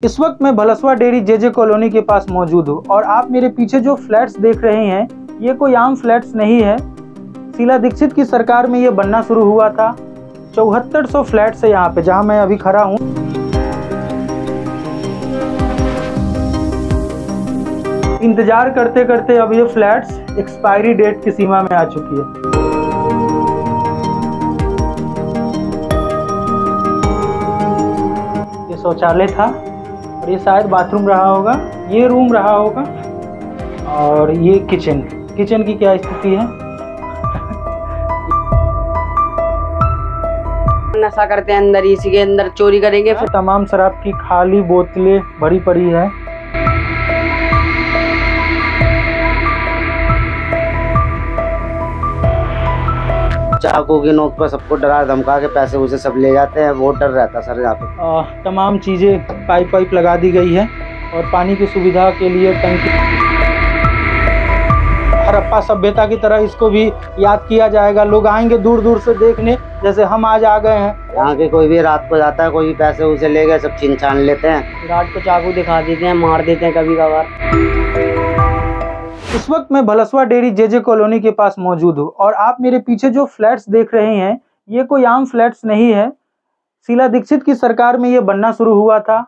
इस वक्त मैं भलसवा डेयरी जेजे कॉलोनी के पास मौजूद हूँ और आप मेरे पीछे जो फ्लैट्स देख रहे हैं ये कोई आम फ्लैट्स नहीं है। शीला दीक्षित की सरकार में ये बनना शुरू हुआ था। 7400 फ्लैट्स है यहाँ पे जहाँ मैं अभी खड़ा हूँ। इंतजार करते करते अब ये फ्लैट्स एक्सपायरी डेट की सीमा में आ चुकी है। ये शौचालय था और ये शायद बाथरूम रहा होगा, ये रूम रहा होगा और ये किचन की क्या स्थिति है। नशा करते हैं अंदर, इसी के अंदर चोरी करेंगे। फिर तमाम शराब की खाली बोतलें भरी पड़ी है। चाकू की नोक पर सबको डरा धमका के पैसे उसे सब ले जाते हैं, वो डर रहता सर यहाँ पे। तमाम चीज़ें पाइप लगा दी गई है और पानी की सुविधा के लिए टंकी। हड़प्पा सभ्यता की तरह इसको भी याद किया जाएगा। लोग आएंगे दूर दूर से देखने, जैसे हम आज आ गए हैं। यहाँ के कोई भी रात को जाता है, कोई भी पैसे उसे ले गए, सब छीन छान लेते हैं। रात को चाकू दिखा देते हैं, मार देते हैं कभी कभार। इस वक्त मैं भलसवा डेयरी जेजे कॉलोनी के पास मौजूद हूँ और आप मेरे पीछे जो फ्लैट्स देख रहे हैं ये कोई आम फ्लैट्स नहीं है। शीला दीक्षित की सरकार में ये बनना शुरू हुआ था।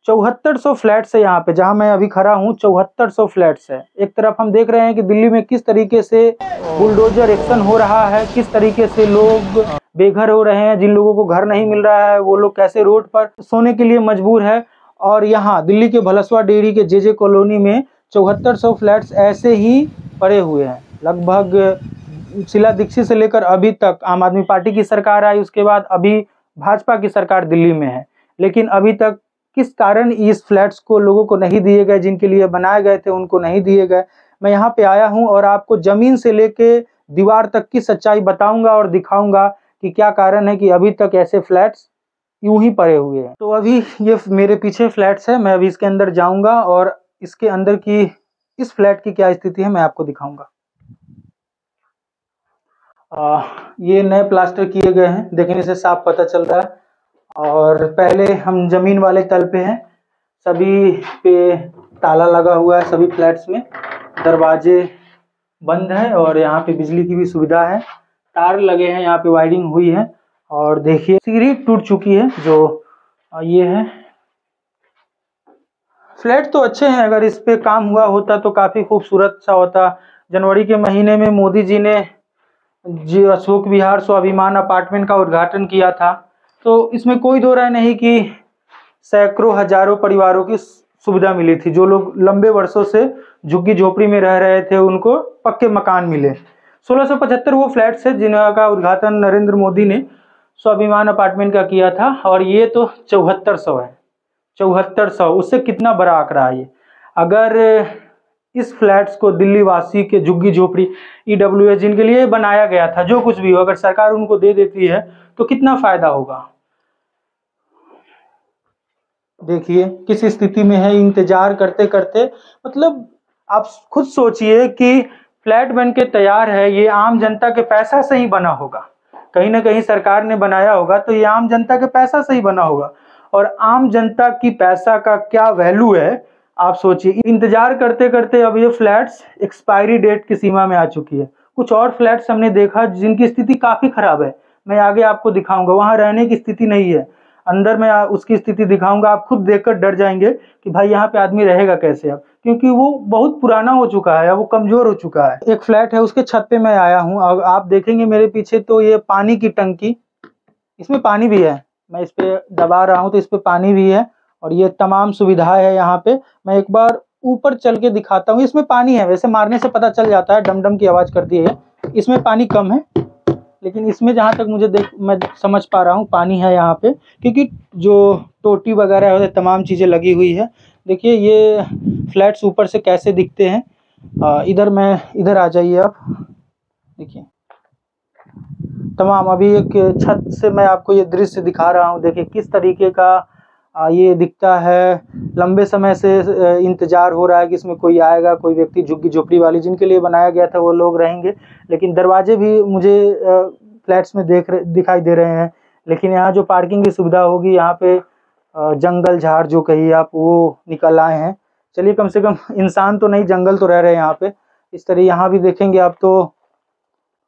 7400 फ्लैट्स है यहाँ पे जहाँ मैं अभी खड़ा हूँ। 7400 फ्लैट्स है। एक तरफ हम देख रहे हैं कि दिल्ली में किस तरीके से बुलडोजर एक्शन हो रहा है, किस तरीके से लोग बेघर हो रहे हैं। जिन लोगों को घर नहीं मिल रहा है वो लोग कैसे रोड पर सोने के लिए मजबूर है। और यहाँ दिल्ली के भलसवा डेयरी के जेजे कॉलोनी में 7400 फ्लैट्स ऐसे ही पड़े हुए हैं। लगभग शीला दीक्षित से लेकर अभी तक आम आदमी पार्टी की सरकार आई, उसके बाद अभी भाजपा की सरकार दिल्ली में है, लेकिन अभी तक किस कारण इस फ्लैट्स को लोगों को नहीं दिए गए, जिनके लिए बनाए गए थे उनको नहीं दिए गए। मैं यहाँ पे आया हूँ और आपको जमीन से लेके दीवार तक की सच्चाई बताऊंगा और दिखाऊंगा कि क्या कारण है कि अभी तक ऐसे फ्लैट्स यूं ही पड़े हुए हैं। तो अभी ये मेरे पीछे फ्लैट्स है, मैं अभी इसके अंदर जाऊंगा और इसके अंदर की इस फ्लैट की क्या स्थिति है मैं आपको दिखाऊंगा। ये नए प्लास्टर किए गए हैं, देखने से साफ पता चल रहा है। और पहले हम जमीन वाले तल पे हैं, सभी पे ताला लगा हुआ है। सभी फ्लैट्स में दरवाजे बंद है और यहाँ पे बिजली की भी सुविधा है। तार लगे हैं, यहाँ पे वायरिंग हुई है। और देखिए सीढ़ी टूट चुकी है जो ये है। फ्लैट तो अच्छे हैं, अगर इस पे काम हुआ होता तो काफ़ी खूबसूरत सा होता। जनवरी के महीने में मोदी जी ने अशोक विहार स्वाभिमान अपार्टमेंट का उद्घाटन किया था, तो इसमें कोई दो राय नहीं कि सैकड़ों हजारों परिवारों की सुविधा मिली थी। जो लोग लंबे वर्षों से झुग्गी झोपड़ी में रह रहे थे उनको पक्के मकान मिले। 1675 वो फ्लैट्स है जिनका उद्घाटन नरेंद्र मोदी ने स्वाभिमान अपार्टमेंट का किया था। और ये तो 7400 है। 7400 उससे कितना बड़ा आंकड़ा है ये। अगर इस फ्लैट्स को दिल्ली वासी के झुग्गी झोपड़ी EWS जिनके लिए बनाया गया था, जो कुछ भी हो, अगर सरकार उनको दे देती है तो कितना फायदा होगा। देखिए किस स्थिति में है। इंतजार करते करते, मतलब आप खुद सोचिए कि फ्लैट बन के तैयार है, ये आम जनता के पैसा से ही बना होगा। कहीं ना कहीं सरकार ने बनाया होगा तो ये आम जनता के पैसा से ही बना होगा। और आम जनता की पैसा का क्या वैल्यू है आप सोचिए। इंतजार करते करते अब ये फ्लैट्स एक्सपायरी डेट की सीमा में आ चुकी है। कुछ और फ्लैट्स हमने देखा जिनकी स्थिति काफ़ी ख़राब है, मैं आगे आपको दिखाऊंगा। वहाँ रहने की स्थिति नहीं है, अंदर मैं उसकी स्थिति दिखाऊंगा। आप खुद देखकर डर जाएंगे कि भाई यहाँ पे आदमी रहेगा कैसे अब, क्योंकि वो बहुत पुराना हो चुका है, वो कमज़ोर हो चुका है। एक फ्लैट है, उसके छत पे मैं आया हूँ। अब आप देखेंगे मेरे पीछे तो ये पानी की टंकी, इसमें पानी भी है। मैं इस पे दबा रहा हूँ तो इस पे पानी भी है और ये तमाम सुविधाएं है यहाँ पे। मैं एक बार ऊपर चल के दिखाता हूँ। इसमें पानी है, वैसे मारने से पता चल जाता है, डम डम की आवाज़ करती है। इसमें पानी कम है, लेकिन इसमें जहाँ तक मैं समझ पा रहा हूँ पानी है यहाँ पे, क्योंकि जो टोटी वगैरह है तमाम चीज़ें लगी हुई है। देखिए ये फ्लैट्स ऊपर से कैसे दिखते हैं। इधर आ जाइए आप। देखिए तमाम, अभी एक छत से मैं आपको ये दृश्य दिखा रहा हूँ। देखिए किस तरीके का ये दिखता है। लंबे समय से इंतजार हो रहा है कि इसमें कोई आएगा, कोई व्यक्ति झुग्गी झोपड़ी वाली जिनके लिए बनाया गया था वो लोग रहेंगे। लेकिन दरवाजे भी मुझे फ्लैट्स में दिखाई दे रहे हैं। लेकिन यहाँ जो पार्किंग की सुविधा होगी, यहाँ पे जंगल झाड़ जो कहिए आप वो निकल आए हैं। चलिए कम से कम इंसान तो नहीं, जंगल तो रह रहे हैं यहाँ पे। इस तरह यहाँ भी देखेंगे आप तो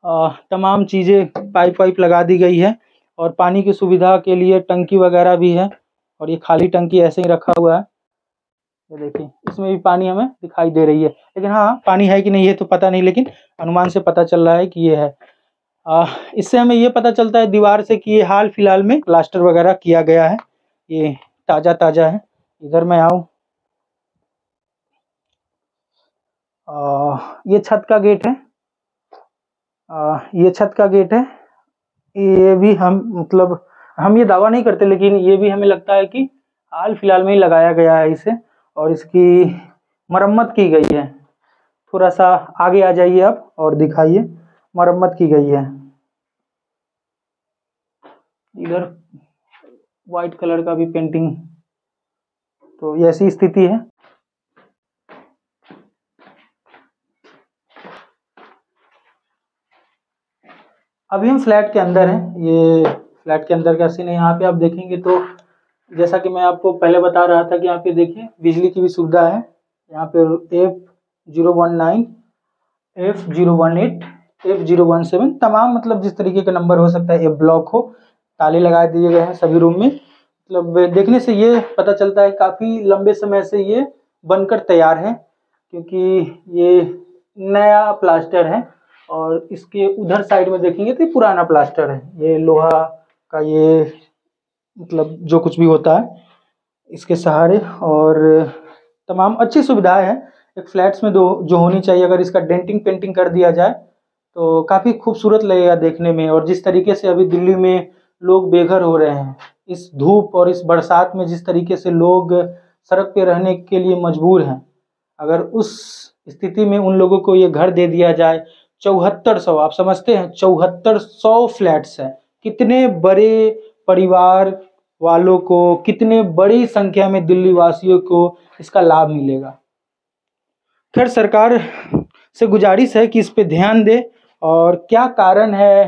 तमाम चीज़ें पाइप वाइप लगा दी गई है और पानी की सुविधा के लिए टंकी वगैरह भी है। और ये खाली टंकी ऐसे ही रखा हुआ है, ये देखिए इसमें भी पानी हमें दिखाई दे रही है, लेकिन हाँ पानी है कि नहीं ये तो पता नहीं, लेकिन अनुमान से पता चल रहा है कि ये है। इससे हमें ये पता चलता है दीवार से कि ये हाल फिलहाल में प्लास्टर वगैरह किया गया है, ये ताज़ा ताज़ा है। इधर मैं आऊँ, ये छत का गेट है, ये छत का गेट है। ये भी हम ये दावा नहीं करते, लेकिन ये भी हमें लगता है कि हाल फिलहाल में ही लगाया गया है इसे और इसकी मरम्मत की गई है। थोड़ा सा आगे आ जाइए आप और दिखाइए, मरम्मत की गई है। इधर वाइट कलर का भी पेंटिंग, तो ये ऐसी स्थिति है। अभी हम फ्लैट के अंदर हैं, ये फ्लैट के अंदर का सीन है। यहाँ पे आप देखेंगे तो जैसा कि मैं आपको पहले बता रहा था कि यहाँ पे देखिए बिजली की भी सुविधा है। यहाँ पे F019, F018, F017 तमाम मतलब जिस तरीके का नंबर हो सकता है, F ब्लॉक हो, ताले लगा दिए गए हैं सभी रूम में। मतलब देखने से ये पता चलता है काफ़ी लंबे समय से ये बनकर तैयार है, क्योंकि ये नया प्लास्टर है। और इसके उधर साइड में देखेंगे तो पुराना प्लास्टर है, ये लोहा का ये मतलब जो कुछ भी होता है इसके सहारे। और तमाम अच्छी सुविधाएं हैं एक फ्लैट्स में जो होनी चाहिए। अगर इसका डेंटिंग पेंटिंग कर दिया जाए तो काफ़ी खूबसूरत लगेगा देखने में। और जिस तरीके से अभी दिल्ली में लोग बेघर हो रहे हैं, इस धूप और इस बरसात में जिस तरीके से लोग सड़क पे रहने के लिए मजबूर हैं, अगर उस स्थिति में उन लोगों को ये घर दे दिया जाए। 7400, आप समझते हैं 7400 फ्लैट्स हैं, कितने बड़े परिवार वालों को, कितने बड़ी संख्या में दिल्ली वासियों को इसका लाभ मिलेगा। खैर सरकार से गुजारिश है कि इस पे ध्यान दे। और क्या कारण है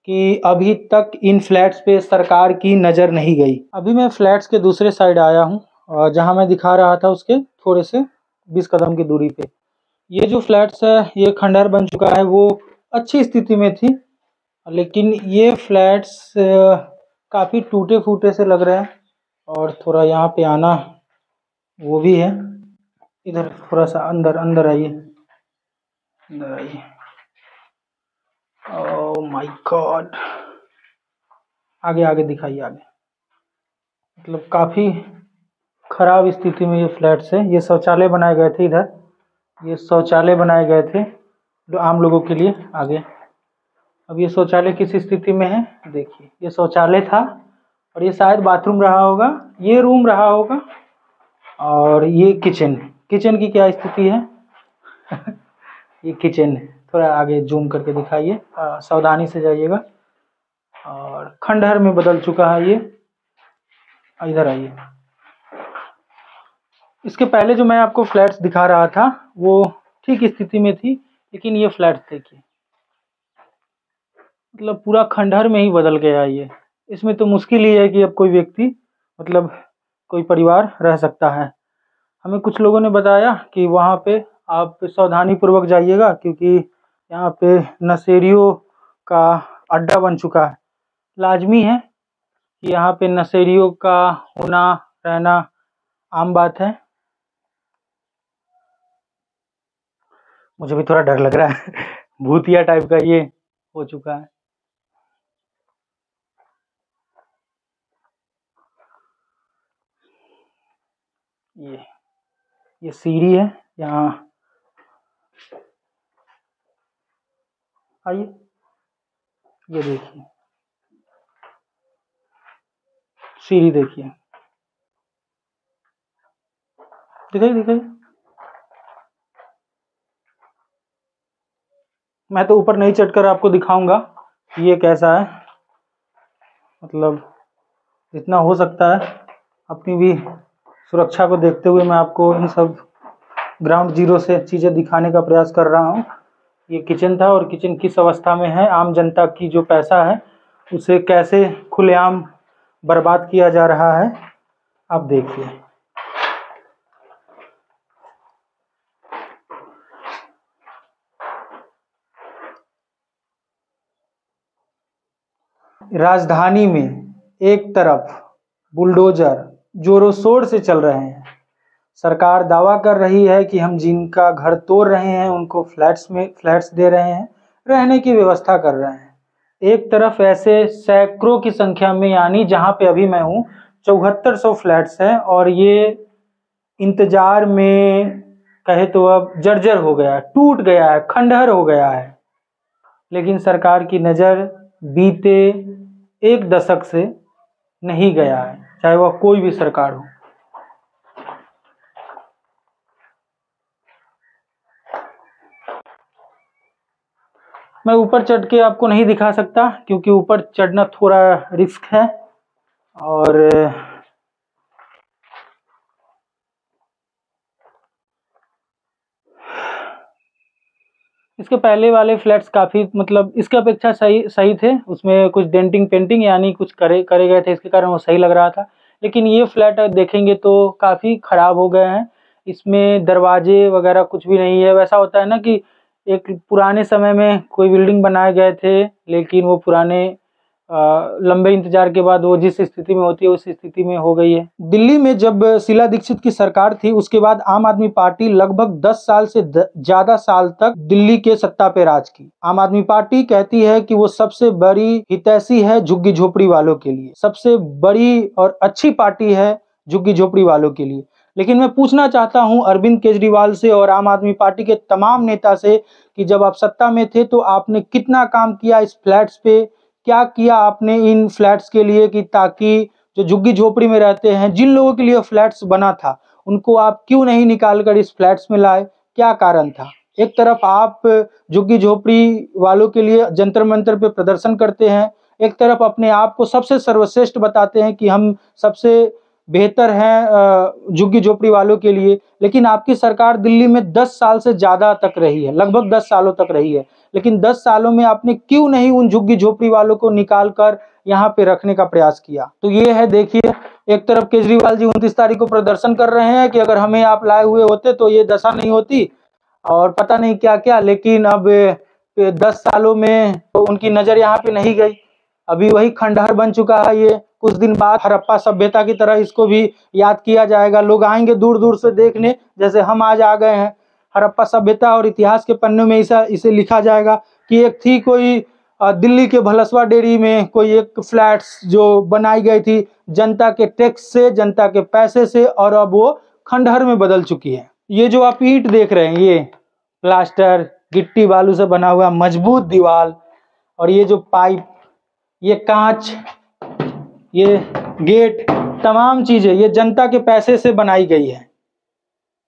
कि अभी तक इन फ्लैट्स पे सरकार की नज़र नहीं गई। अभी मैं फ्लैट्स के दूसरे साइड आया हूँ और जहाँ मैं दिखा रहा था उसके थोड़े से 20 कदम की दूरी पे ये जो फ्लैट्स है ये खंडहर बन चुका है। वो अच्छी स्थिति में थी, लेकिन ये फ्लैट्स काफ़ी टूटे फूटे से लग रहे हैं। और थोड़ा यहाँ पे आना वो भी है, इधर थोड़ा सा अंदर आइए, अंदर आइए। ओह माय गॉड, आगे दिखाइए आगे। मतलब काफ़ी खराब स्थिति में ये फ्लैट्स है। ये शौचालय बनाए गए थे, इधर ये शौचालय बनाए गए थे जो आम लोगों के लिए। आगे अब ये शौचालय किस स्थिति में है देखिए, ये शौचालय था और ये शायद बाथरूम रहा होगा, ये रूम रहा होगा। और ये किचन की क्या स्थिति है ये किचन है। थोड़ा आगे जूम करके दिखाइए, सावधानी से जाइएगा। और खंडहर में बदल चुका है ये। इधर आइए, इसके पहले जो मैं आपको फ्लैट्स दिखा रहा था वो ठीक स्थिति में थी, लेकिन ये फ्लैट्स देखिए मतलब पूरा खंडहर में ही बदल गया ये। इसमें तो मुश्किल ही है कि अब कोई व्यक्ति मतलब कोई परिवार रह सकता है। हमें कुछ लोगों ने बताया कि वहाँ पे आप सावधानी पूर्वक जाइएगा, क्योंकि यहाँ पे नशेड़ियों का अड्डा बन चुका है। लाजमी है कि यहाँ पे नशेड़ियों का होना रहना आम बात है। मुझे भी थोड़ा डर लग रहा है भूतिया टाइप का ये हो चुका है। ये सीढ़ी है, यहाँ आइए, ये देखिए सीढ़ी देखिए, दिखाइए। मैं तो ऊपर नहीं चढ़कर आपको दिखाऊंगा कि ये कैसा है। मतलब जितना हो सकता है अपनी भी सुरक्षा को देखते हुए मैं आपको इन सब ग्राउंड जीरो से चीज़ें दिखाने का प्रयास कर रहा हूँ। ये किचन था और किचन किस अवस्था में है, आम जनता की जो पैसा है उसे कैसे खुलेआम बर्बाद किया जा रहा है। आप देखिए, राजधानी में एक तरफ बुलडोजर जोरों शोर से चल रहे हैं। सरकार दावा कर रही है कि हम जिनका घर तोड़ रहे हैं उनको फ्लैट्स दे रहे हैं, रहने की व्यवस्था कर रहे हैं। एक तरफ ऐसे सैकड़ों की संख्या में, यानी जहां पे अभी मैं हूँ 7400 फ्लैट्स हैं और ये इंतजार में कहे तो अब जर्जर हो गया है, टूट गया है, खंडहर हो गया है। लेकिन सरकार की नज़र बीते एक दशक से नहीं गया है, चाहे वह कोई भी सरकार हो। मैं ऊपर चढ़ के आपको नहीं दिखा सकता क्योंकि ऊपर चढ़ना थोड़ा रिस्क है। और इसके पहले वाले फ्लैट्स काफ़ी मतलब इसके अपेक्षा सही थे, उसमें कुछ डेंटिंग पेंटिंग यानी कुछ करे गए थे, इसके कारण वो सही लग रहा था। लेकिन ये फ्लैट देखेंगे तो काफ़ी ख़राब हो गए हैं, इसमें दरवाजे वगैरह कुछ भी नहीं है। वैसा होता है ना कि एक पुराने समय में कोई बिल्डिंग बनाए गए थे लेकिन वो पुराने लंबे इंतजार के बाद वो जिस स्थिति में होती है उस स्थिति में हो गई है। दिल्ली में जब शीला दीक्षित की सरकार थी उसके बाद आम आदमी पार्टी लगभग 10 साल से ज्यादा साल तक दिल्ली के सत्ता पे राज की। आम आदमी पार्टी कहती है कि वो सबसे बड़ी हितैषी है झुग्गी झोपड़ी वालों के लिए, सबसे बड़ी और अच्छी पार्टी है झुग्गी झोपड़ी वालों के लिए। लेकिन मैं पूछना चाहता हूं अरविंद केजरीवाल से और आम आदमी पार्टी के तमाम नेता से कि जब आप सत्ता में थे तो आपने कितना काम किया इस फ्लैट्स पे, क्या किया आपने इन फ्लैट्स के लिए कि ताकि जो झुग्गी झोपड़ी में रहते हैं, जिन लोगों के लिए फ्लैट्स बना था, उनको आप क्यों नहीं निकालकर इस फ्लैट्स में लाए, क्या कारण था? एक तरफ आप झुग्गी झोपड़ी वालों के लिए जंतर मंतर पे प्रदर्शन करते हैं, एक तरफ अपने आप को सबसे सर्वश्रेष्ठ बताते हैं कि हम सबसे बेहतर हैं झुग्गी झोपड़ी वालों के लिए। लेकिन आपकी सरकार दिल्ली में 10 साल से ज़्यादा तक रही है, लगभग 10 सालों तक रही है, लेकिन 10 सालों में आपने क्यों नहीं उन झुग्गी झोपड़ी वालों को निकाल कर यहाँ पे रखने का प्रयास किया? तो ये है, देखिए, एक तरफ केजरीवाल जी 29 तारीख को प्रदर्शन कर रहे हैं कि अगर हमें आप लाए हुए होते तो ये दशा नहीं होती और पता नहीं क्या क्या, लेकिन अब 10 सालों में तो उनकी नज़र यहाँ पे नहीं गई। अभी वही खंडहर बन चुका है ये। कुछ दिन बाद हड़प्पा सभ्यता की तरह इसको भी याद किया जाएगा, लोग आएंगे दूर दूर से देखने, जैसे हम आज आ गए हैं। हड़प्पा सभ्यता और इतिहास के पन्नों में इसे लिखा जाएगा कि एक थी कोई दिल्ली के भलसवा डेरी में कोई एक फ्लैट्स जो बनाई गई थी जनता के टैक्स से, जनता के पैसे से, और अब वो खंडहर में बदल चुकी है। ये जो आप ईंट देख रहे हैं, ये प्लास्टर गिट्टी बालू से बना हुआ मजबूत दीवार, और ये जो पाइप, ये कांच, ये गेट, तमाम चीजें ये जनता के पैसे से बनाई गई है।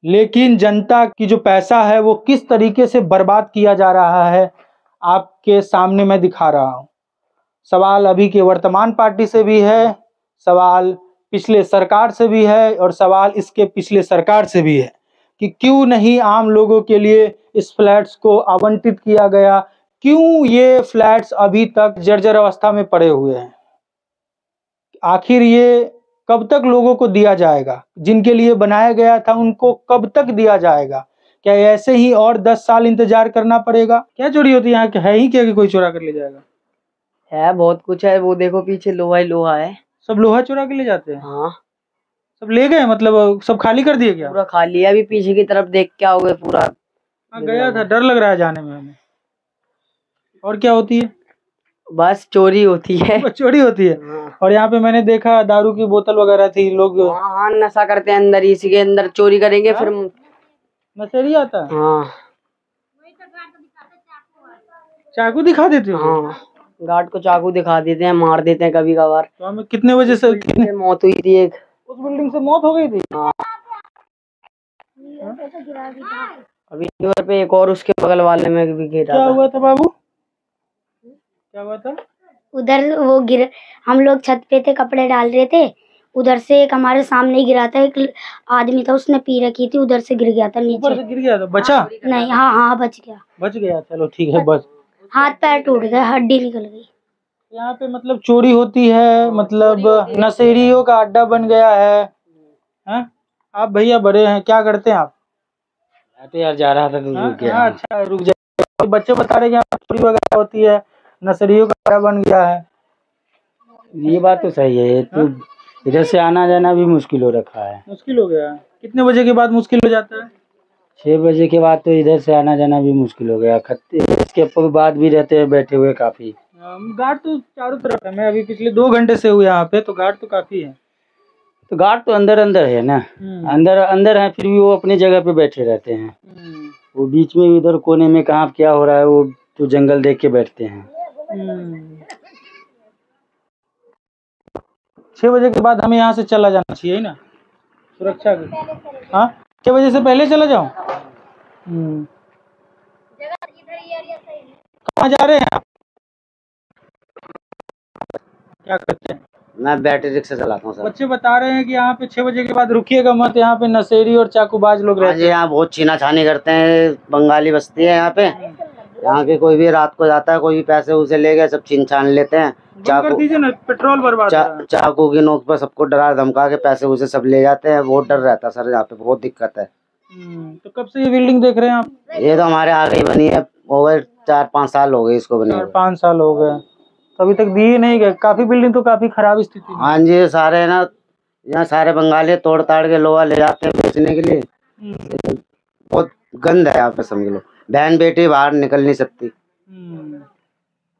लेकिन जनता की जो पैसा है वो किस तरीके से बर्बाद किया जा रहा है आपके सामने मैं दिखा रहा हूं। सवाल अभी के वर्तमान पार्टी से भी है, सवाल पिछले सरकार से भी है, और सवाल इसके पिछले सरकार से भी है कि क्यों नहीं आम लोगों के लिए इस फ्लैट्स को आवंटित किया गया, क्यों ये फ्लैट्स अभी तक जर्जर अवस्था में पड़े हुए हैं। आखिर ये कब तक लोगों को दिया जाएगा? जिनके लिए बनाया गया था उनको कब तक दिया जाएगा? क्या ऐसे ही और 10 साल इंतजार करना पड़ेगा? क्या चोरी होती है यहाँ? है ही क्या कि कोई चुरा कर ले जाएगा? है, बहुत कुछ है। वो देखो पीछे लोहा ही लोहा है। सब लोहा चुरा के ले जाते हैं? हाँ, सब ले गए, मतलब सब खाली कर दिए क्या? पूरा खाली है। अभी पीछे की तरफ देख के आओगे पूरा। गया था, डर लग रहा है जाने में हमें। और क्या होती है? बस चोरी होती है। बस चोरी होती है। हाँ। और यहाँ पे मैंने देखा दारू की बोतल वगैरह थी, लोग हाँ, नशा करते हैं अंदर, इसी के अंदर चोरी करेंगे। हाँ? फिर नशेड़ी आता है। हाँ, चाकू दिखा देते हो? हाँ, गार्ड को चाकू दिखा देते हैं, मार देते हैं कभी कभार। तो हमें कितने बजे से मौत हुई थी एक। उस बिल्डिंग से मौत हो गई थी? हाँ। अभी इधर पे एक और उसके बगल वाले में भी गिरा। क्या हुआ था बाबू? क्या हुआ था? उधर वो गिर, हम लोग छत पे थे, कपड़े डाल रहे थे, उधर से एक हमारे सामने ही गिरा था। एक आदमी था, उसने पी रखी थी, उधर से गिर गया था नीचे। ऊपर से गिर गया था? बचा? नहीं, हाँ हाँ, बच गया। बच गया, चलो ठीक है। बस हाथ पैर टूट गए, हड्डी निकल गई। यहाँ पे मतलब चोरी होती है, मतलब नशेड़ियों का अड्डा बन गया है। हाँ, आप भैया बड़े हैं, क्या करते हैं आप? मैं तो यार जा रहा था तो हाँ, रुक गया। हाँ, अच्छा रुक जाए। बच्चे बता रहे कि यहाँ चोरी वगैरह होती है, नर्सरियों का अड्डा बन गया है। ये बात तो सही है, तो इधर से आना जाना भी मुश्किल हो रखा है। मुश्किल हो गया है। कितने बजे के बाद मुश्किल हो जाता है? 6 बजे के बाद तो इधर से आना जाना भी मुश्किल हो गया। खत्ते इसके बाद भी रहते हैं बैठे हुए काफी। गार्ड तो चारों तरफ है। मैं अभी पिछले 2 घंटे से हूँ यहाँ पे, तो गार्ड तो काफी है। तो गार्ड तो अंदर अंदर है ना, अंदर अंदर है, फिर भी वो अपनी जगह पे बैठे रहते हैं। वो बीच में इधर कोने में कहाँ क्या हो रहा है वो तो जंगल देख के बैठते हैं। 6 बजे के बाद हमें यहाँ से चला जाना चाहिए ना, सुरक्षा के। हाँ, 6 बजे से पहले चला जाऊँ? कहाँ जा रहे हैं आप? क्या करते हैं? मैं बैटरी रिक्शा चलाता हूँ सर। बच्चे बता रहे हैं कि यहाँ पे 6 बजे के बाद रुकिएगा मत, यहाँ पे नशेड़ी और चाकूबाज लोग रहते हैं। यहाँ बहुत छीना छानी करते हैं, बंगाली बस्ती है यहाँ पे। यहाँ के कोई भी रात को जाता है, कोई भी पैसे उसे ले गए सब छीन छान लेते हैं। कर दीजिए ना, पेट्रोल बर्बाद हो रहा है। चाकू की नोक पर सबको डरा धमका के पैसे उसे सब ले जाते हैं। बहुत डर रहता है सर, यहाँ पे बहुत दिक्कत है। तो कब से ये बिल्डिंग देख रहे हैं आप? ये तो हमारे आगे ही बनी है, हो गए 4-5 साल हो गए इसको बने। 4-5 साल हो गए, तो अभी तक दिए नहीं गए। काफी बिल्डिंग तो काफी खराब स्थिति में। हाँ जी, सारे ना यहाँ सारे बंगाली तोड़ ताड़ के लोहा ले जाते हैं बेचने के लिए। बहुत गंद है यहाँ पे, समझ लो। बहन बेटी बाहर निकल नहीं सकती,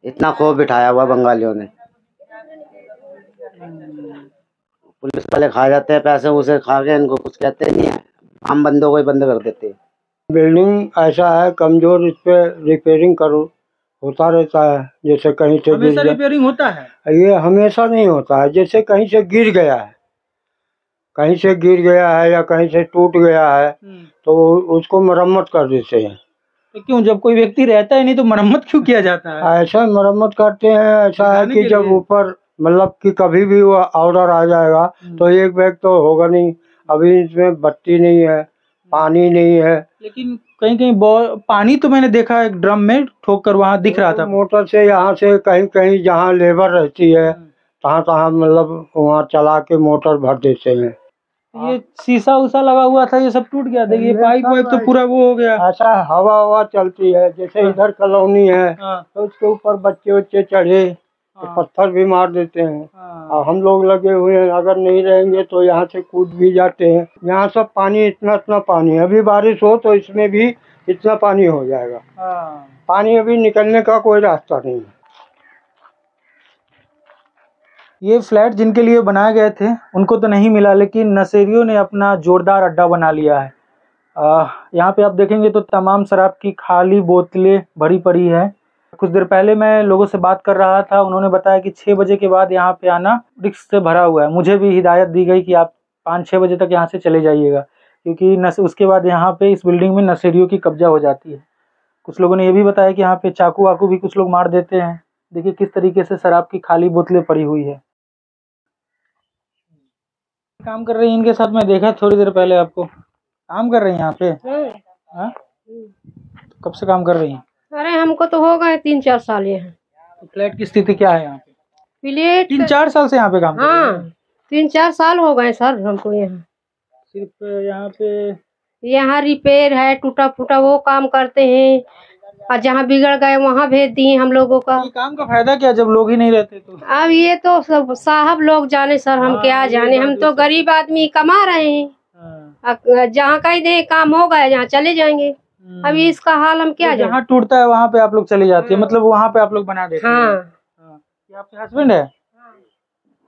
इतना खौफ बिठाया हुआ बंगालियों ने। पुलिस वाले खा जाते हैं पैसे उसे, खा के इनको कुछ कहते नहीं है, आम बंदों को ही बंद कर देते हैं। बिल्डिंग ऐसा है कमजोर, इस पे रिपेयरिंग करो होता रहता है। जैसे कहीं से हमेशा रिपेयरिंग होता है? ये हमेशा नहीं होता है। जैसे कहीं से गिर गया है, कहीं से गिर गया है या कहीं से टूट गया है तो उसको मरम्मत कर देते हैं। तो क्यों, जब कोई व्यक्ति रहता है नहीं तो मरम्मत क्यों किया जाता है? ऐसा मरम्मत करते हैं। ऐसा है कि जब ऊपर मतलब कि कभी भी वो ऑर्डर आ जाएगा तो एक बैग तो होगा नहीं। अभी इसमें बत्ती नहीं है, पानी नहीं है। लेकिन कहीं कहीं पानी तो मैंने देखा एक ड्रम में ठोक कर वहाँ दिख रहा था। मोटर से यहाँ से कहीं कहीं जहाँ लेबर रहती है तहाँ तहाँ मतलब वहाँ चला के मोटर भर देते हैं। ये शीशा उसा लगा हुआ था, ये सब टूट गया। देखिए पाइप वाइप तो पूरा वो हो गया। ऐसा हवा चलती है। जैसे इधर कॉलोनी है तो उसके ऊपर बच्चे चढ़े तो पत्थर भी मार देते हैं। और हम लोग लगे हुए हैं, अगर नहीं रहेंगे तो यहाँ से कूद भी जाते हैं। यहाँ सब पानी इतना पानी है। अभी बारिश हो तो इसमें भी इतना पानी हो जाएगा। पानी अभी निकलने का कोई रास्ता नहीं है। ये फ्लैट जिनके लिए बनाए गए थे उनको तो नहीं मिला, लेकिन नशेड़ियों ने अपना जोरदार अड्डा बना लिया है। यहाँ पे आप देखेंगे तो तमाम शराब की खाली बोतलें भरी पड़ी है। कुछ देर पहले मैं लोगों से बात कर रहा था, उन्होंने बताया कि 6 बजे के बाद यहाँ पे आना रिस्क से भरा हुआ है। मुझे भी हिदायत दी गई कि आप 5-6 बजे तक यहाँ से चले जाइएगा, क्योंकि उसके बाद यहाँ पे इस बिल्डिंग में नशेड़ियों की कब्जा हो जाती है। कुछ लोगों ने ये भी बताया कि यहाँ पे चाकू वाकू भी कुछ लोग मार देते हैं। देखिए किस तरीके से शराब की खाली बोतलें पड़ी हुई है। काम कर रही है इनके साथ, मैं देखा थोड़ी देर पहले आपको। काम कर रही हैं यहाँ पे? हाँ, कब से काम कर रही हैं? अरे हमको तो हो गए 3-4 साल यहाँ। तो फ्लैट की स्थिति क्या है यहाँ पे? फ्लैट 3-4 साल से यहाँ पे काम कर रही हैं? हाँ 3-4 साल हो गए सर हमको यहाँ। सिर्फ यहाँ पे यहाँ रिपेयर है, टूटा फूटा वो काम करते हैं, और जहाँ बिगड़ गए वहाँ भेज दिए हम लोगों का। ये काम का फायदा क्या जब लोग ही नहीं रहते तो? अब ये तो सब साहब लोग जाने सर, हम क्या जाने। हम तो गरीब आदमी कमा रहे हैं। जहाँ कहीं दे काम हो गया जहाँ चले जाएंगे। अभी इसका हाल हम क्या जाने। जहाँ टूटता है वहाँ पे आप लोग चले जाते हैं, मतलब वहाँ पे आप लोग बना देते हैं। ये आपके हस्बैंड है?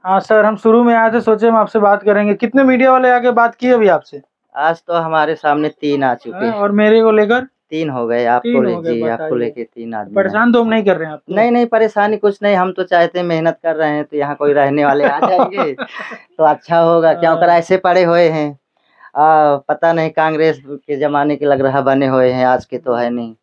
हाँ सर, हम शुरू में आए थे, सोचे हम आपसे बात करेंगे। कितने मीडिया वाले आके बात किए अभी आपसे? आज तो हमारे सामने 3 आ चुके हैं। और मेरे को लेकर 3 हो गए। आपको लेके 3 आदमी। परेशान तो हम नहीं कर रहे हैं आपको? नहीं परेशानी कुछ नहीं। हम तो चाहते हैं, मेहनत कर रहे हैं तो यहाँ कोई रहने वाले आ जाएंगे तो अच्छा होगा। क्यों कर ऐसे पड़े हुए हैं, पता नहीं कांग्रेस के जमाने के लग रहा बने हुए हैं, आज के तो है नहीं।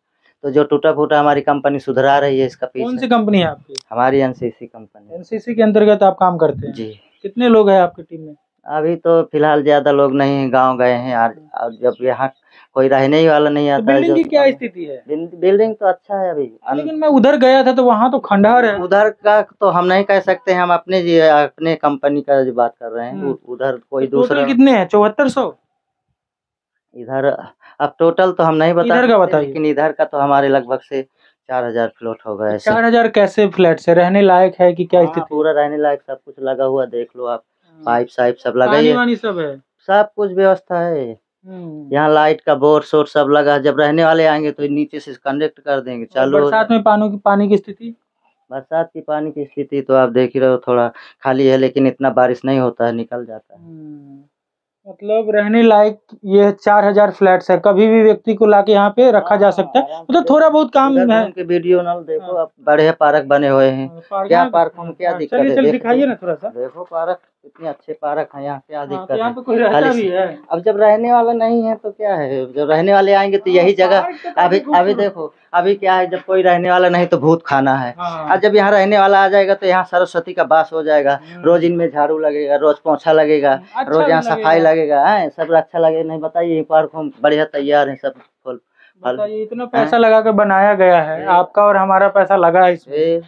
तो जो टूटा फूटा हमारी कंपनी सुधरा रही है इसका पीछे। कौन सी कंपनी है आपकी? हमारी एनसीसी कंपनी। एनसीसी के अंतर्गत आप काम करते हैं? जी। कितने लोग हैं आपकी टीम में? अभी तो फिलहाल ज्यादा लोग नहीं, गांव गए हैं, और जब यहाँ कोई रहने ही वाला नहीं तो आता है बिल्डिंग की जो क्या स्थिति है? बिल्डिंग तो अच्छा है अभी लेकिन मैं उधर गया था तो वहाँ तो खंडहर है। उधर का तो हम नहीं कह सकते हैं, हम अपने कंपनी का जो बात कर रहे हैं उधर कोई तो दूसरा टोटल कितने हैं? 7400? इधर अब टोटल तो हम नहीं बता इधर का सकते, बताइए। लेकिन इधर का तो हमारे लगभग से 4000 फ्लैट होगा ऐसे। 4000 कैसे फ्लैट से रहने लायक है कि क्या हाँ, स्थिति? पूरा रहने लायक सब कुछ लगा हुआ, देख लो आप, पाइप साइप सब लगा पानी ही है, वानी सब है। सब कुछ व्यवस्था है। यहाँ लाइट का बोर्ड शोर्ड सब लगा, जब रहने वाले आएंगे तो नीचे से कनेक्ट कर देंगे, और चालू हो बरसात में पानी की स्थिति? बरसात की पानी की स्थिति तो आप देख ही रहे हो, थोड़ा खाली है, लेकिन इतना बारिश नहीं होता है, निकल जाता है। मतलब रहने लायक ये 4000 फ्लैट्स है, कभी भी व्यक्ति को लाके यहाँ पे रखा जा सकता है। मतलब थोड़ा बहुत काम उधर है। घूम के वीडियो ना देखो, अब बड़े पार्क बने हुए हैं, क्या पार्क में क्या दिक्कत है? चलिए देखो, दिखाइए ना थोड़ा सा। देखो पार्क, इतने अच्छे पार्क है यहाँ, क्या दिक्कत यहाँ है? पे कोई रहता भी है? अब जब रहने वाला नहीं है तो क्या है, जब रहने वाले आएंगे तो यही जगह। अभी देखो, अभी क्या है, जब कोई रहने वाला नहीं तो भूत खाना है, और जब यहाँ रहने वाला आ जाएगा तो यहाँ सरस्वती का वास हो जाएगा, रोज इनमें झाड़ू लगेगा, रोज पोछा लगेगा, रोज यहाँ सफाई लगेगा, सब अच्छा लगेगा। नहीं बताइए, पार्क हम बढ़िया तैयार है, सब फल बताइए, इतना पैसा लगा कर बनाया गया है, आपका और हमारा पैसा लगा है इसमें,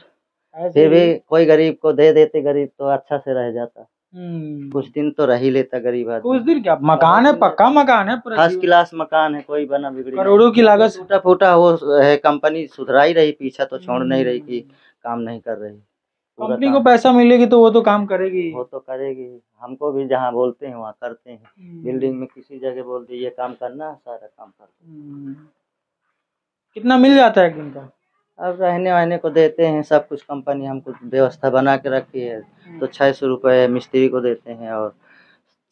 फिर भी कोई गरीब को दे देते, गरीब तो अच्छा से रह जाता, कुछ दिन तो रह ही लेता गरीब आदमी। कुछ दिन क्या, मकान है, पक्का मकान है, फर्स्ट क्लास मकान है, कोई बना बिगड़ी करोड़ों की लागत। टूटा फूटा वो है, कंपनी सुधरा ही रही, पीछा तो छोड़ नहीं रही कि काम नहीं कर रही। कंपनी को पैसा मिलेगी तो वो तो काम करेगी। वो तो करेगी, हमको भी जहाँ बोलते हैं वहाँ करते हैं। बिल्डिंग में किसी जगह बोलते ये काम करना, सारा काम करते। कितना मिल जाता है एक दिन का? अब रहने वहने को देते हैं सब कुछ, कंपनी हमको व्यवस्था बना के रखी है, तो 600 रुपये मिस्त्री को देते हैं और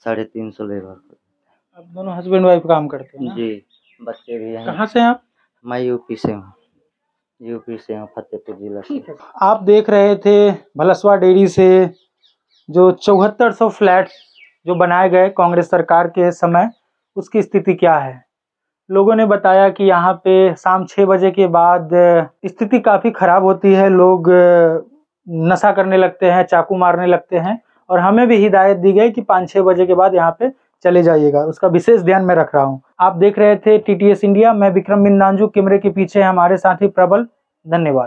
350 लेबर को। अब दोनों हस्बैंड वाइफ काम करते हैं? जी, बच्चे भी हैं। कहाँ से हैं आप? मैं यूपी से हूँ, फतेहपुर जिला से। आप देख रहे थे भलसवा डेयरी से जो 7400 फ्लैट जो बनाए गए कांग्रेस सरकार के समय, उसकी स्थिति क्या है। लोगों ने बताया कि यहाँ पे शाम 6 बजे के बाद स्थिति काफ़ी ख़राब होती है, लोग नशा करने लगते हैं, चाकू मारने लगते हैं, और हमें भी हिदायत दी गई कि 5-6 बजे के बाद यहाँ पे चले जाइएगा। उसका विशेष ध्यान में रख रहा हूँ। आप देख रहे थे TTS इंडिया, मैं विक्रम बिंदांजू, कैमरे के पीछे हमारे साथी प्रबल। धन्यवाद।